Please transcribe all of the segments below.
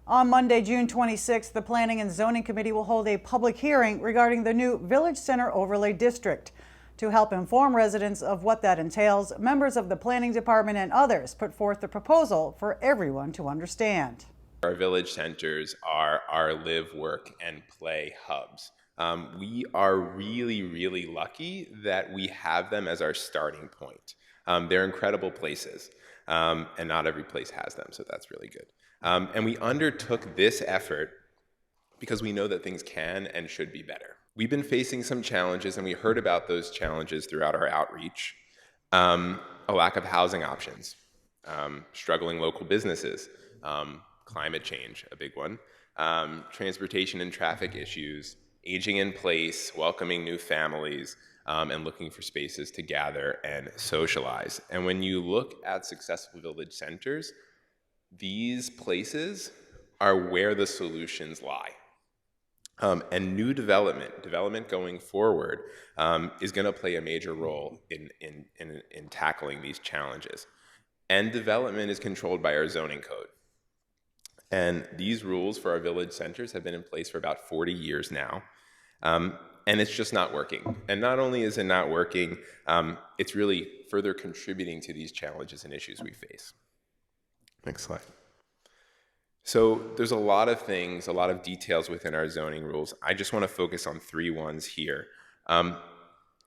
On Monday, June 26th, the Planning and Zoning Committee will hold a public hearing regarding the new Village Center Overlay District. To help inform residents of what that entails, members of the Planning Department and others put forth the proposal for everyone to understand. Our village centers are our live, work, and play hubs. We are really lucky that we have them as our starting point. They're incredible places, and not every place has them, so that's really good. And we undertook this effort because we know that things can and should be better. We've been facing some challenges, and we heard about those challenges throughout our outreach. A lack of housing options, struggling local businesses, climate change, a big one, transportation and traffic issues, aging in place, welcoming new families, and looking for spaces to gather and socialize. And when you look at successful village centers, these places are where the solutions lie. And new development going forward is going to play a major role in tackling these challenges. And development is controlled by our zoning code. And these rules for our village centers have been in place for about 40 years now. And it's just not working. And not only is it not working, it's really further contributing to these challenges and issues we face. Next slide. So there's a lot of things, a lot of details within our zoning rules. I just want to focus on three ones here.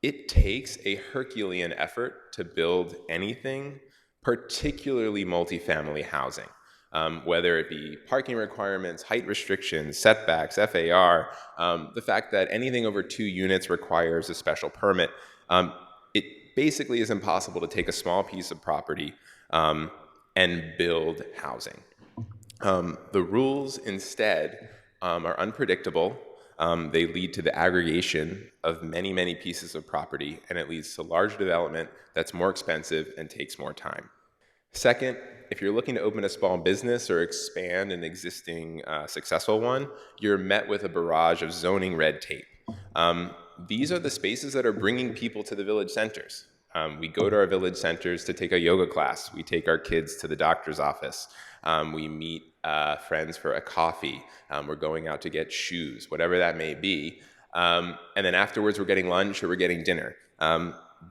It takes a Herculean effort to build anything, particularly multifamily housing, whether it be parking requirements, height restrictions, setbacks, FAR, the fact that anything over 2 units requires a special permit. It basically is impossible to take a small piece of property and build housing. The rules instead are unpredictable. They lead to the aggregation of many pieces of property, and it leads to large development that's more expensive and takes more time. Second, if you're looking to open a small business or expand an existing successful one, you're met with a barrage of zoning red tape. These are the spaces that are bringing people to the village centers. We go to our village centers to take a yoga class. We take our kids to the doctor's office. We meet friends for a coffee. We're going out to get shoes, whatever that may be. And then afterwards, we're getting lunch or we're getting dinner.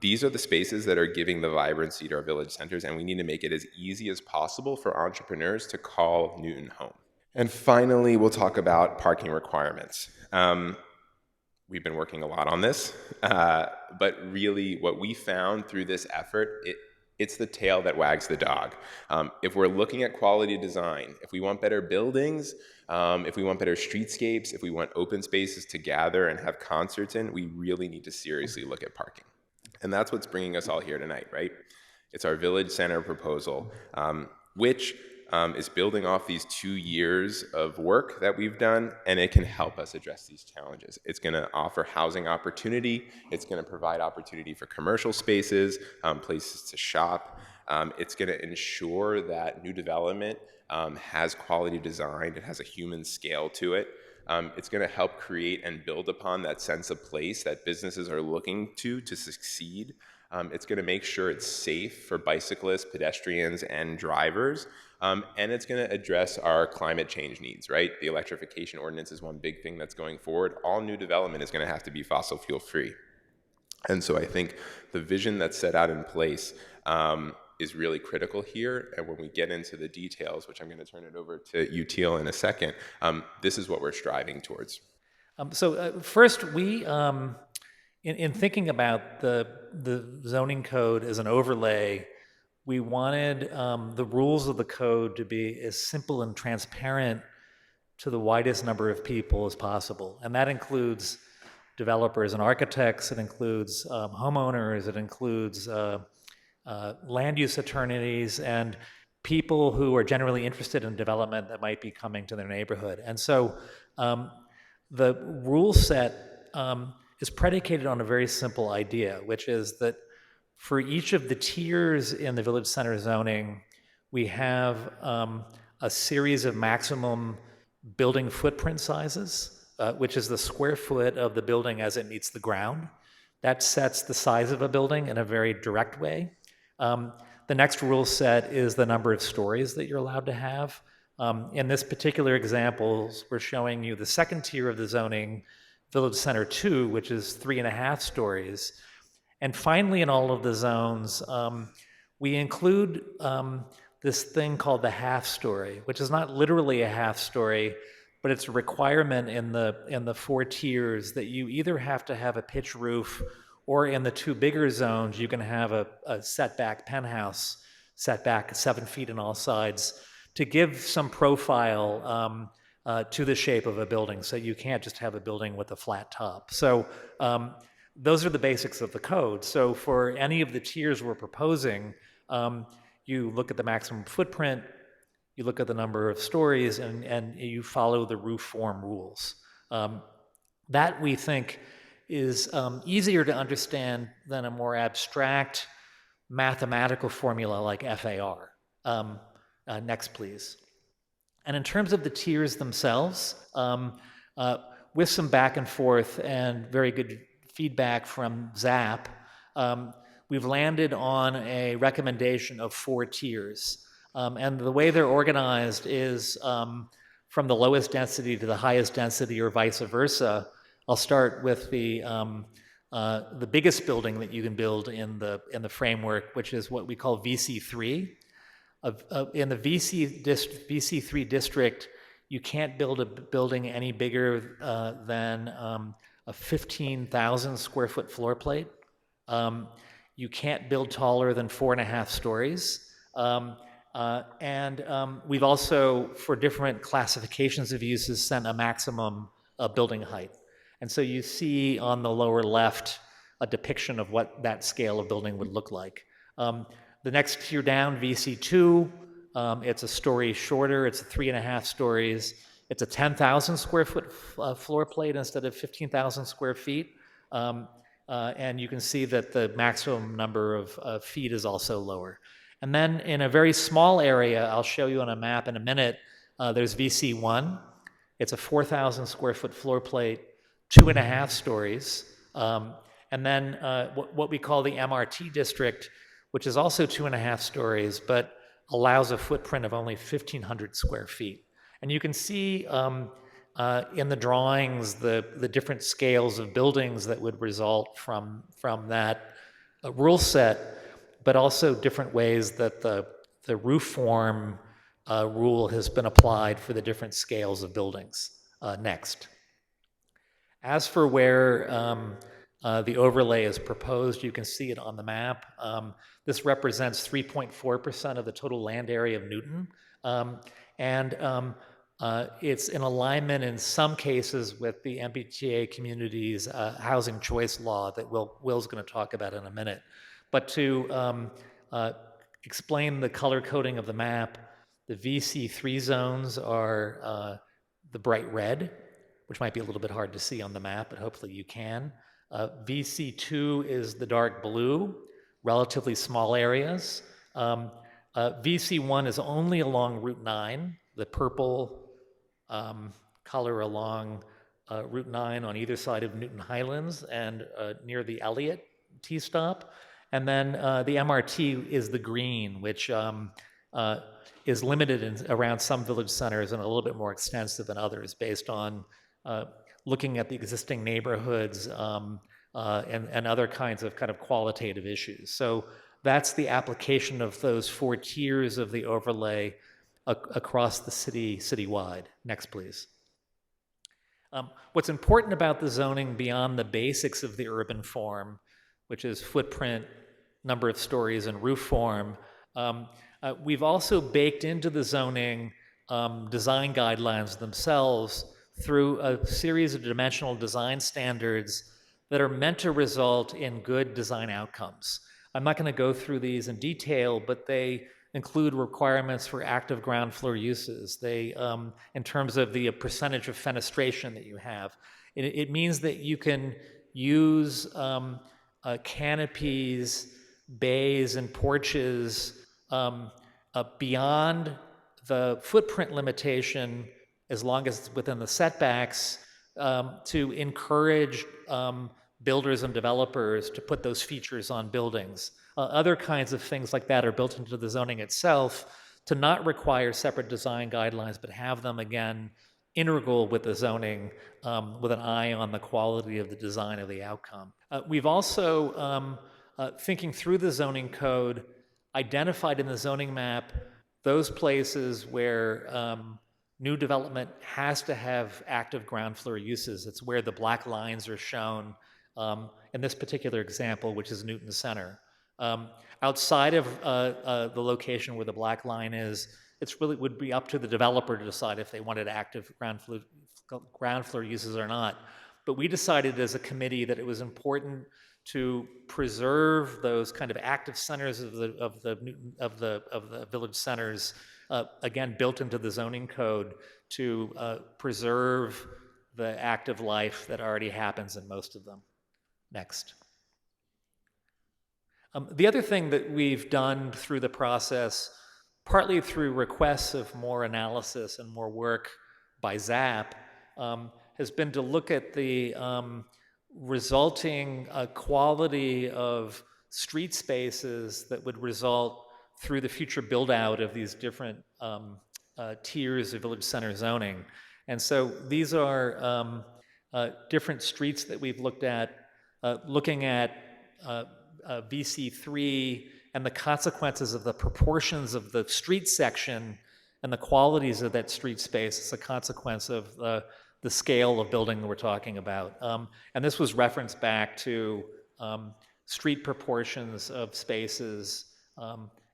These are the spaces that are giving the vibrancy to our village centers, and we need to make it as easy as possible for entrepreneurs to call Newton home. And finally, we'll talk about parking requirements. We've been working a lot on this, but really what we found through this effort, it's the tail that wags the dog. If we're looking at quality design, if we want better buildings, if we want better streetscapes, if we want open spaces to gather and have concerts in, we really need to seriously look at parking. And that's what's bringing us all here tonight, right? It's our village center proposal, which is building off these 2 years of work that we've done, and it can help us address these challenges. It's going to offer housing opportunity. It's going to provide opportunity for commercial spaces, places to shop. It's going to ensure that new development has quality design. It has a human scale to it. It's going to help create and build upon that sense of place that businesses are looking to succeed. It's going to make sure it's safe for bicyclists, pedestrians, and drivers. And it's going to address our climate change needs, right? The electrification ordinance is one big thing that's going forward. All new development is going to have to be fossil fuel free. And so I think the vision that's set out in place is really critical here. And when we get into the details, which I'm going to turn it over to you, Teal, in a second, this is what we're striving towards. First, we, in thinking about the zoning code as an overlay, we wanted the rules of the code to be as simple and transparent to the widest number of people as possible. And that includes developers and architects, it includes homeowners, it includes land use attorneys, and people who are generally interested in development that might be coming to their neighborhood. And so the rule set is predicated on a very simple idea, which is that for each of the tiers in the village center zoning, we have a series of maximum building footprint sizes, which is the square foot of the building as it meets the ground. That sets the size of a building in a very direct way. The next rule set is the number of stories that you're allowed to have. In this particular example, we're showing you the second tier of the zoning, Village Center 2, which is 3.5 stories. And finally, in all of the zones, we include this thing called the half story, which is not literally a half story, but it's a requirement in the 4 tiers that you either have to have a pitch roof, or in the 2 bigger zones, you can have a setback penthouse, setback 7 feet on all sides, to give some profile to the shape of a building. So you can't just have a building with a flat top. So those are the basics of the code. So for any of the tiers we're proposing, you look at the maximum footprint, you look at the number of stories, and you follow the roof form rules. That, we think, is easier to understand than a more abstract mathematical formula like FAR. Next, please. And in terms of the tiers themselves, with some back and forth and very good feedback from ZAP, we've landed on a recommendation of 4 tiers. And the way they're organized is from the lowest density to the highest density, or vice versa. I'll start with the biggest building that you can build in the framework, which is what we call VC3. In the VC3 district, you can't build a building any bigger than a 15,000 square foot floor plate. You can't build taller than 4.5 stories. We've also, for different classifications of uses, sent a maximum building height. And so you see on the lower left a depiction of what that scale of building would look like. The next tier down, VC2, it's a story shorter, it's 3.5 stories. It's a 10,000 square foot floor plate instead of 15,000 square feet. And you can see that the maximum number of feet is also lower. And then in a very small area, I'll show you on a map in a minute, there's VC1. It's a 4,000 square foot floor plate, 2.5 stories. And then what we call the MRT district, which is also 2.5 stories, but allows a footprint of only 1,500 square feet. And you can see in the drawings the different scales of buildings that would result from that rule set, but also different ways that the roof form rule has been applied for the different scales of buildings. Next. As for where the overlay is proposed, you can see it on the map. This represents 3.4% of the total land area of Newton. It's in alignment in some cases with the MBTA community's housing choice law that Will's going to talk about in a minute. But to explain the color coding of the map, the VC3 zones are the bright red, which might be a little bit hard to see on the map, but hopefully you can. VC2 is the dark blue, relatively small areas. VC1 is only along Route 9, the purple color along Route 9 on either side of Newton Highlands and near the Elliott T-stop. And then the MRT is the green, which is limited around some village centers and a little bit more extensive in others based on looking at the existing neighborhoods and other kinds of kind of qualitative issues. So that's the application of those 4 tiers of the overlay across the citywide. Next, please. What's important about the zoning beyond the basics of the urban form, which is footprint, number of stories, and roof form, we've also baked into the zoning design guidelines themselves through a series of dimensional design standards that are meant to result in good design outcomes. I'm not going to go through these in detail, but they include requirements for active ground floor uses. They, in terms of the percentage of fenestration that you have, it means that you can use canopies, bays, and porches beyond the footprint limitation, as long as it's within the setbacks, to encourage builders and developers to put those features on buildings. Other kinds of things like that are built into the zoning itself to not require separate design guidelines, but have them, again, integral with the zoning, with an eye on the quality of the design of the outcome. We've also, thinking through the zoning code, identified in the zoning map those places where new development has to have active ground floor uses. It's where the black lines are shown in this particular example, which is Newton Center. Outside of the location where the black line is, it's really would be up to the developer to decide if they wanted active ground floor uses or not. But we decided as a committee that it was important to preserve those kind of active centers of the village centers, again built into the zoning code to preserve the active life that already happens in most of them. Next. The other thing that we've done through the process, partly through requests of more analysis and more work by ZAP, has been to look at the resulting quality of street spaces that would result through the future build out of these different tiers of village center zoning. And so these are different streets that we've looked at, looking at VC3 and the consequences of the proportions of the street section and the qualities of that street space as a consequence of the scale of building that we're talking about. And this was referenced back to street proportions of spaces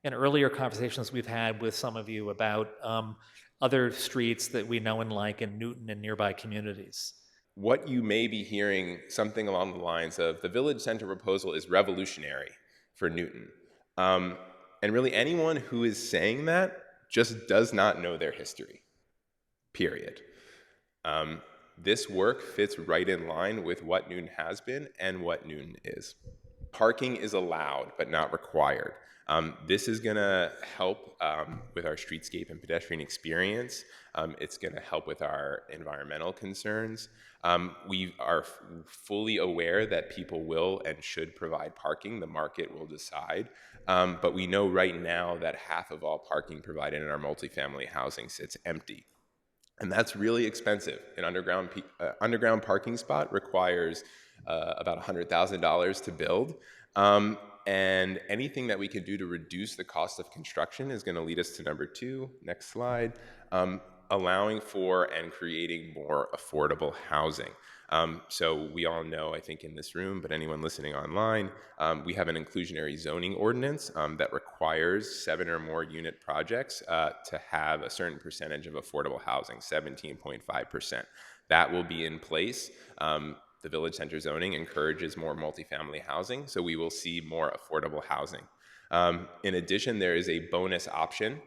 in earlier conversations we've had with some of you about other streets that we know and like in Newton and nearby communities. What you may be hearing something along the lines of the village center proposal is revolutionary for Newton. And really anyone who is saying that just does not know their history, period. This work fits right in line with what Newton has been and what Newton is. Parking is allowed, but not required. This is gonna help with our streetscape and pedestrian experience. It's gonna help with our environmental concerns. We are fully aware that people will and should provide parking. The market will decide. But we know right now that half of all parking provided in our multifamily housing sits empty. And that's really expensive. An underground parking spot requires about $100,000 to build. And anything that we can do to reduce the cost of construction is going to lead us to number 2. Next slide. Allowing for and creating more affordable housing. So we all know, I think in this room, but anyone listening online, we have an inclusionary zoning ordinance that requires 7 or more unit projects to have a certain percentage of affordable housing, 17.5%. That will be in place. The village center zoning encourages more multifamily housing, so we will see more affordable housing. In addition, there is a bonus option.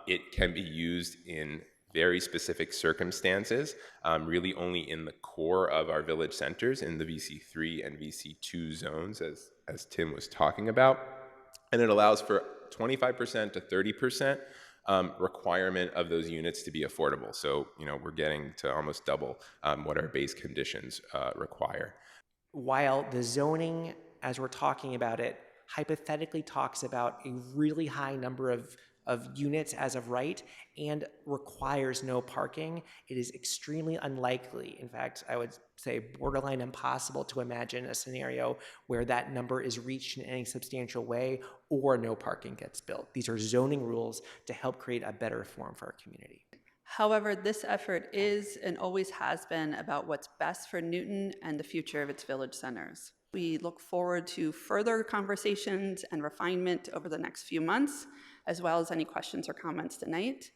It can be used in very specific circumstances, really only in the core of our village centers, in the VC3 and VC2 zones, as Tim was talking about. And it allows for 25% to 30% requirement of those units to be affordable. So, we're getting to almost double what our base conditions require. While the zoning, as we're talking about it, hypothetically talks about a really high number of units as of right and requires no parking, it is extremely unlikely, in fact, I would say borderline impossible to imagine a scenario where that number is reached in any substantial way or no parking gets built. These are zoning rules to help create a better form for our community. However, this effort is and always has been about what's best for Newton and the future of its village centers. We look forward to further conversations and refinement over the next few months, as well as any questions or comments tonight.